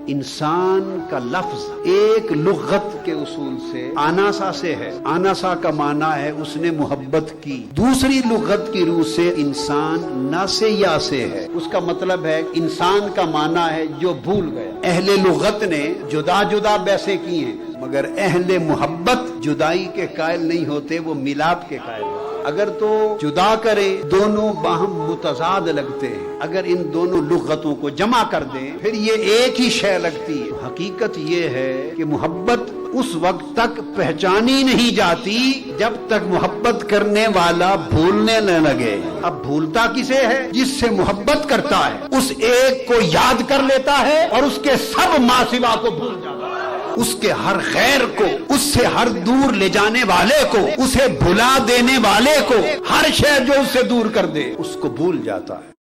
انسان کا لفظ ایک لغت کے اصول سے آناسا سے ہے. آناسا کا معنی ہے اس نے محبت کی. دوسری لغت کی روح سے انسان ناسیا سے ہے. اس کا مطلب ہے انسان کا معنی ہے جو بھول گیا. اہل لغت نے جدا جدا بیسے کی ہیں مگر اہل محبت جدائی کے قائل نہیں ہوتے، وہ ملاپ کے قائل ہوتے. اگر تو جدا کرے دونوں باہم متضاد لگتے ہیں، اگر ان دونوں لغتوں کو جمع کر دیں پھر یہ ایک ہی شے لگتی ہے. حقیقت یہ ہے کہ محبت اس وقت تک پہچانی نہیں جاتی جب تک محبت کرنے والا بھولنے نہ لگے. اب بھولتا کسے ہے؟ جس سے محبت کرتا ہے اس ایک کو یاد کر لیتا ہے اور اس کے سب ما سوا کو بھول جاتا ہے. اس کے ہر غیر کو، اس سے ہر دور لے جانے والے کو، اسے بھلا دینے والے کو، ہر شے جو اس سے دور کر دے اس کو بھول جاتا ہے.